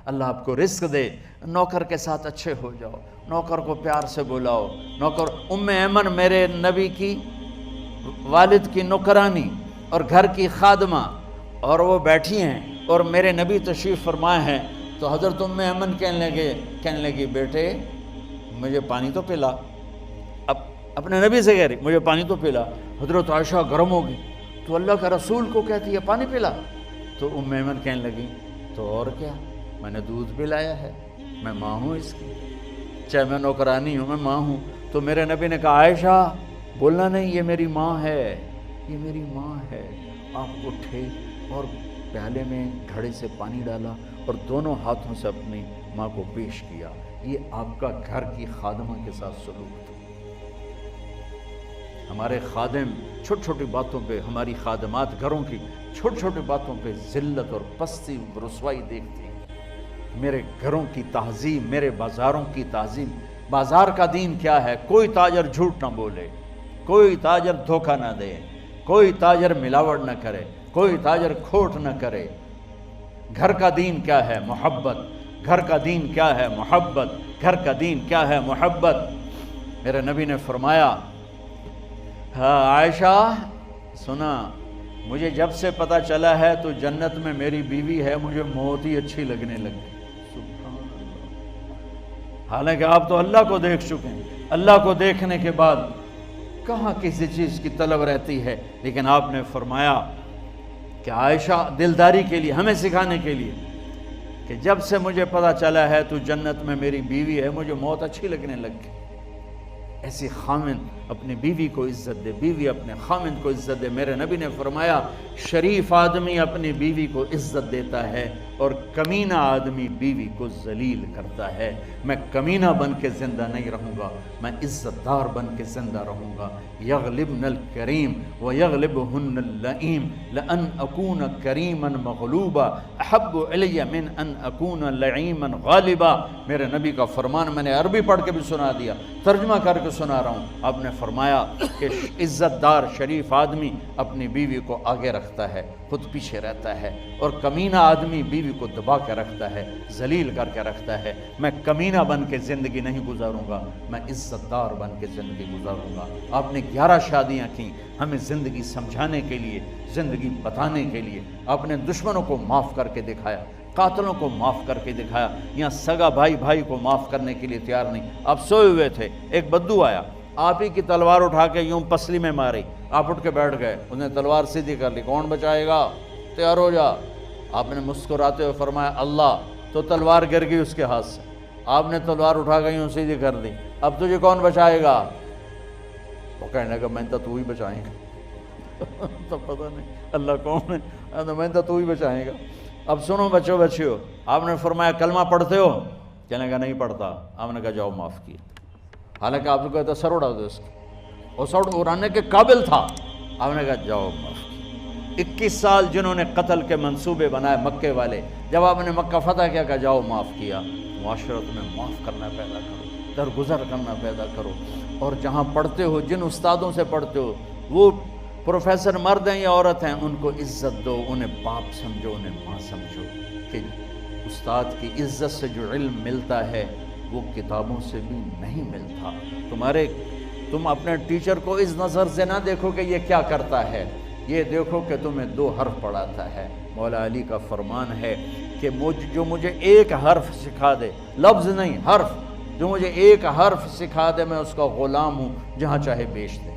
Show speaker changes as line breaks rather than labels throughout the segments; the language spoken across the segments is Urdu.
اللہ آپ کو رزق دے، نوکر کے ساتھ اچھے ہو جاؤ، نوکر کو پیار سے بلاؤ، نوکر ام ایمن میرے نبی کی والد کی نوکرانی اور گھر کی خادمہ، اور وہ بیٹھی ہیں اور میرے نبی تشریف فرمائے ہیں، تو حضرت ام ایمن کہنے لگی بیٹے مجھے پانی تو پلا، اب اپنے نبی سے کہہ رہی مجھے پانی تو پلا۔ حضرت عائشہ گرم ہوگی، تو اللہ کا رسول کو کہتی ہے پانی پلا، تو ام ایمن کہنے لگی تو اور کیا، میں نے دودھ پلایا ہے، میں ماں ہوں اس کی، چاہے میں نوکرانی ہوں میں ماں ہوں۔ تو میرے نبی نے کہا عائشہ بولنا نہیں، یہ میری ماں ہے، یہ میری ماں ہے۔ آپ اٹھے اور پیالے میں گھڑے سے پانی ڈالا اور دونوں ہاتھوں سے اپنی ماں کو پیش کیا۔ یہ آپ کا گھر کی خادمہ کے ساتھ سلوک تھا۔ ہمارے خادم چھوٹی چھوٹی باتوں پہ، ہماری خادمات گھروں کی چھوٹی چھوٹی باتوں پہ ذلت اور پستی رسوائی دیکھتی ہیں۔ میرے گھروں کی تہذیب، میرے بازاروں کی تہذیب، بازار کا دین کیا ہے؟ کوئی تاجر جھوٹ نہ بولے، کوئی تاجر دھوکہ نہ دے، کوئی تاجر ملاوٹ نہ کرے، کوئی تاجر کھوٹ نہ کرے۔ گھر کا دین کیا ہے؟ محبت۔ گھر کا دین کیا ہے؟ محبت۔ گھر کا دین کیا ہے؟ محبت۔ میرے نبی نے فرمایا ہاں عائشہ سنا، مجھے جب سے پتہ چلا ہے تو جنت میں میری بیوی ہے، مجھے موت ہی اچھی لگنے لگ گئی۔ سبحان اللہ۔ حالانکہ آپ تو اللہ کو دیکھ چکے ہیں، اللہ کو دیکھنے کے بعد کہاں کسی چیز کی طلب رہتی ہے، لیکن آپ نے فرمایا کہ عائشہ دلداری کے لیے، ہمیں سکھانے کے لیے کہ جب سے مجھے پتہ چلا ہے تو جنت میں میری بیوی ہے، مجھے موت اچھی لگنے لگ گئی۔ ایسی خامند اپنی بیوی کو عزت دے، بیوی اپنے خامند کو عزت دے۔ میرے نبی نے فرمایا شریف آدمی اپنی بیوی کو عزت دیتا ہے اور کمینہ آدمی بیوی کو ذلیل کرتا ہے۔ میں کمینہ بن کے زندہ نہیں رہوں گا، میں عزت دار بن کے زندہ رہوں گا۔ یغلبن الکریم ویغلبہن اللئیم لأن اکون کریما مغلوبا احب علی من ان اکون لعیما غالبا۔ میرے نبی کا فرمان میں نے عربی پڑھ کے بھی سنا دیا، ترجمہ کر کے سنا رہا ہوں۔ آپ نے فرمایا کہ عزت دار شریف آدمی اپنی بیوی کو آگے رکھتا ہے، خود پیچھے رہتا ہے، اور کمینہ آدمی بیوی کو دبا کے رکھتا ہے، ذلیل کر کے رکھتا ہے۔ میں کمینہ بن کے زندگی نہیں گزاروں گا، میں عزت دار بن کے زندگی گزاروں گا۔ آپ نے 11 شادیاں کی ہمیں زندگی سمجھانے کے لیے، زندگی بتانے کے لیے۔ آپ نے دشمنوں کو معاف کر کے دکھایا، قاتلوں کو معاف کر کے دکھایا۔ یہاں سگا بھائی بھائی کو معاف کرنے کے لیے تیار نہیں۔ آپ سوئے ہوئے تھے، ایک بدو آیا، آپ ہی کی تلوار اٹھا کے یوں پسلی میں ماری، آپ اٹھ کے بیٹھ گئے، اس نے تلوار سیدھی کر لی، کون بچائے گا؟ تیار ہو جا۔ آپ نے مسکراتے ہوئے فرمایا اللہ، تو تلوار گر گئی اس کے ہاتھ سے۔ آپ نے تلوار اٹھا کے یوں سیدھی کر لی، اب تجھے کون بچائے گا؟ وہ کہنے لگا میں تو ہی بچائیں گا۔ تو پتہ نہیں اللہ کون ہے، میں تو ہی بچائیں گا۔ اب سنو بچوں بچیو، آپ نے فرمایا کلمہ پڑھتے ہو؟ کہنے کا نہیں پڑھتا۔ آپ نے کہا جاؤ معاف کیا، حالانکہ آپ کو کہتا سر اڑا دو اس کو، اور سر اڑانے کے قابل تھا۔ آپ نے کہا جاؤ معاف کیا۔ 21 سال جنہوں نے قتل کے منصوبے بنائے مکے والے، جب آپ نے مکہ فتح کیا کہ جاؤ معاف کیا۔ معاشرت میں معاف کرنا پیدا کرو، درگزر کرنا پیدا کرو، اور جہاں پڑھتے ہو، جن استادوں سے پڑھتے ہو، وہ پروفیسر مرد ہیں یا عورت ہیں، ان کو عزت دو، انہیں باپ سمجھو، انہیں ماں سمجھو، کہ استاد کی عزت سے جو علم ملتا ہے وہ کتابوں سے بھی نہیں ملتا۔ تم اپنے ٹیچر کو اس نظر سے نہ دیکھو کہ یہ کیا کرتا ہے، یہ دیکھو کہ تمہیں 2 حرف پڑھاتا ہے۔ مولا علی کا فرمان ہے کہ جو مجھے ایک حرف سکھا دے، لفظ نہیں حرف، جو مجھے ایک حرف سکھا دے میں اس کا غلام ہوں، جہاں چاہے بیچ دے۔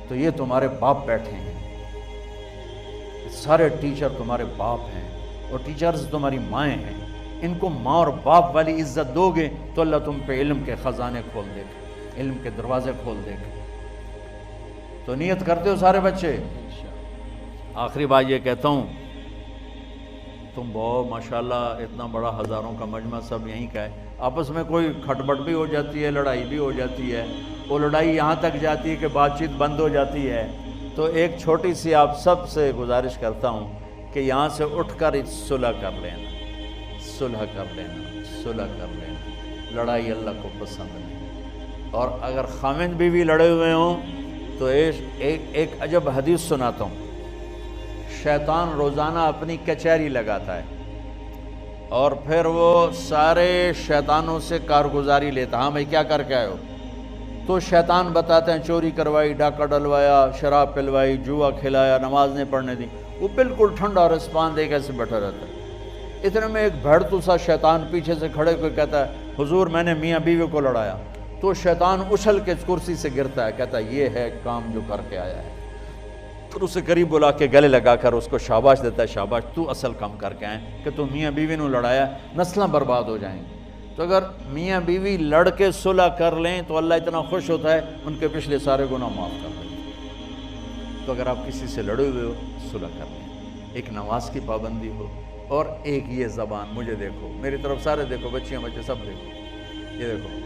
تو یہ تمہارے باپ بیٹھے ہیں، سارے ٹیچر تمہارے باپ ہیں، اور ٹیچرز تمہاری مائیں ہیں۔ ان کو ماں اور باپ والی عزت دو گے تو اللہ تم پہ علم کے خزانے کھول دے گا، علم کے دروازے کھول دے گا۔ تو نیت کرتے ہو سارے بچے؟ آخری بات یہ کہتا ہوں، تم بہت ماشاءاللہ اتنا بڑا ہزاروں کا مجمع سب یہیں کا ہے، آپس میں کوئی کھٹبٹ بھی ہو جاتی ہے، لڑائی بھی ہو جاتی ہے، وہ لڑائی یہاں تک جاتی ہے کہ بات چیت بند ہو جاتی ہے۔ تو ایک چھوٹی سی آپ سب سے گزارش کرتا ہوں کہ یہاں سے اٹھ کر صلح کر لینا، صلح کر لینا، صلح کر لینا۔ لڑائی اللہ کو پسند نہیں، اور اگر خامند بیوی لڑے ہوئے ہوں تو ایک عجب حدیث سناتا ہوں۔ شیطان روزانہ اپنی کچہری لگاتا ہے، اور پھر وہ سارے شیطانوں سے کارگزاری لیتا، ہاں بھائی کیا کر کے آئے ہو؟ تو شیطان بتاتے ہیں چوری کروائی، ڈاکہ ڈلوایا، شراب پلوائی، جوا کھلایا، نماز نہیں پڑھنے دی۔ وہ بالکل ٹھنڈا اور رسپان دے کے ایسے بیٹھا رہتا ہے۔ اتنے میں ایک بھڑتو سا شیطان پیچھے سے کھڑے کوئی کہتا ہے حضور میں نے میاں بیوی کو لڑایا۔ تو شیطان اچھل کے کرسی سے گرتا ہے، کہتا ہے یہ ہے کام جو کر کے آیا ہے۔ پھر اسے قریب بلا کے گلے لگا کر اس کو شاباش دیتا ہے، شاباش تو اصل کام کر کے آئے کہ تو میاں بیوی نے لڑایا، نسلیں برباد ہو جائیں گی۔ تو اگر میاں بیوی لڑ کے صلح کر لیں تو اللہ اتنا خوش ہوتا ہے ان کے پچھلے سارے گناہ معاف کر دیں۔ تو اگر آپ کسی سے لڑے ہوئے ہو صلح کر لیں، ایک نماز کی پابندی ہو، اور ایک یہ زبان، مجھے دیکھو، میری طرف سارے دیکھو، بچیاں بچے سب دیکھو، یہ دیکھو،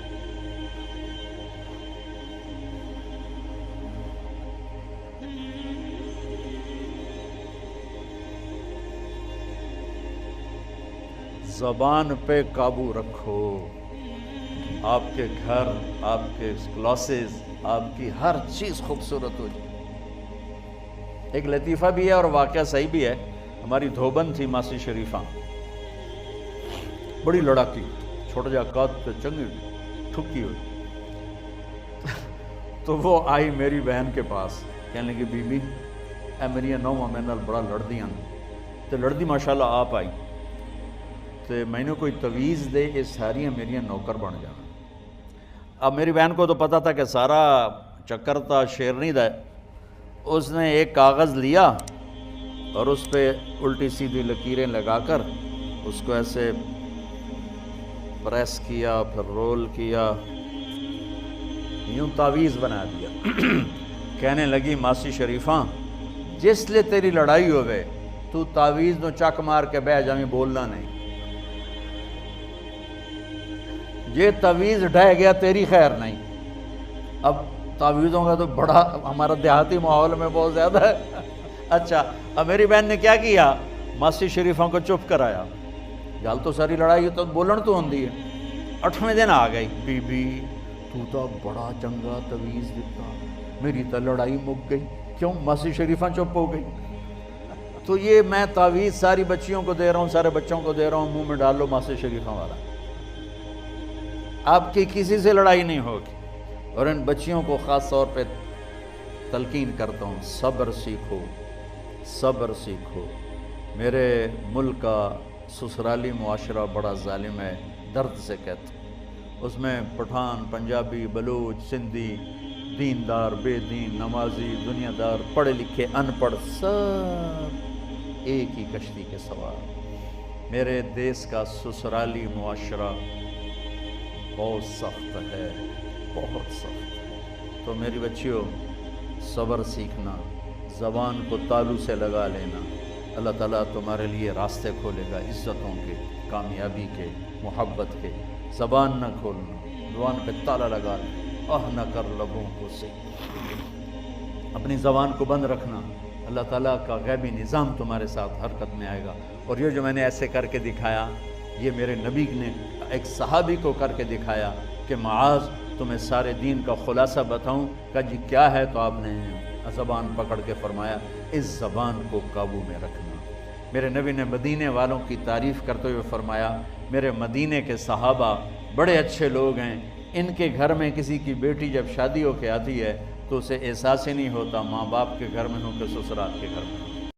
زبان پہ قابو رکھو۔ آپ کے گھر، آپ کے کلاسز، آپ کی ہر چیز خوبصورت ہو جائے۔ ایک لطیفہ بھی ہے اور واقعہ صحیح بھی ہے۔ ہماری دھوبن تھی ماسی شریفہ، بڑی لڑاکی، چھوٹا جا قد پہ چنگی ٹھکی ہوئی۔ تو وہ آئی میری بہن کے پاس، کہنے لگی بی بی اے میری نوواں میں نال بڑا لڑدیاں، تو لڑدی ماشاءاللہ آپ آئی تو میں نے کوئی تویز دے، یہ ساریاں میریاں نوکر بن جانا۔ اب میری بہن کو تو پتہ تھا کہ سارا چکر تھا شیرنی دا، اس نے ایک کاغذ لیا اور اس پہ الٹی سیدھی لکیریں لگا کر اس کو ایسے پریس کیا، پھر رول کیا، یوں تعویذ بنا دیا۔ کہنے لگی ماسی شریفہ جس لئے تیری لڑائی ہوئے تو تعویذ نو چک مار کے بہ جاویں، بولنا نہیں، یہ تعویذ ڈھہ گیا تیری خیر نہیں۔ اب تعویذوں کا تو بڑا ہمارا دیہاتی ماحول میں بہت زیادہ ہے۔ اچھا اب میری بہن نے کیا کیا، ماسی شریفوں کو چپ کرایا، گل تو ساری لڑائی تو بولن تو ہوندی ہے۔ 8ویں دن آ گئی، بی بی تو بڑا چنگا تعویذ دیتا، میری تو لڑائی مک گئی۔ کیوں؟ ماسی شریفہ چپ ہو گئی۔ تو یہ میں تعویذ ساری بچیوں کو دے رہا ہوں، سارے بچوں کو دے رہا ہوں، منہ میں ڈال لو ماسی شریفہ والا، آپ کی کسی سے لڑائی نہیں ہوگی۔ اور ان بچیوں کو خاص طور پہ تلقین کرتا ہوں، صبر سیکھو، صبر سیکھو۔ میرے ملک کا سسرالی معاشرہ بڑا ظالم ہے، درد سے کہتے ہیں۔ اس میں پٹھان، پنجابی، بلوچ، سندھی، دیندار، بے دین، نمازی، دنیا دار، پڑھے لکھے، ان پڑھ، سب ایک ہی کشتی کے سوار۔ میرے دیس کا سسرالی معاشرہ بہت سخت ہے، بہت سخت ہے۔ تو میری بچیوں صبر سیکھنا، زبان کو تالو سے لگا لینا، اللہ تعالیٰ تمہارے لیے راستے کھولے گا، عزتوں کے، کامیابی کے، محبت کے۔ زبان نہ کھولنا، زبان پہ تالا لگا لینا، نہ کر لبوں کو سے، اپنی زبان کو بند رکھنا، اللہ تعالیٰ کا غیبی نظام تمہارے ساتھ حرکت میں آئے گا۔ اور یہ جو میں نے ایسے کر کے دکھایا، یہ میرے نبی نے ایک صحابی کو کر کے دکھایا کہ معاذ تمہیں سارے دین کا خلاصہ بتاؤں، کہ جی کیا ہے؟ تو آپ نے زبان پکڑ کے فرمایا اس زبان کو قابو میں رکھنا۔ میرے نبی نے مدینے والوں کی تعریف کرتے ہوئے فرمایا میرے مدینے کے صحابہ بڑے اچھے لوگ ہیں، ان کے گھر میں کسی کی بیٹی جب شادی ہو کے آتی ہے تو اسے احساس ہی نہیں ہوتا ماں باپ کے گھر میں ہوں کہ سسرال کے گھر میں ہوں۔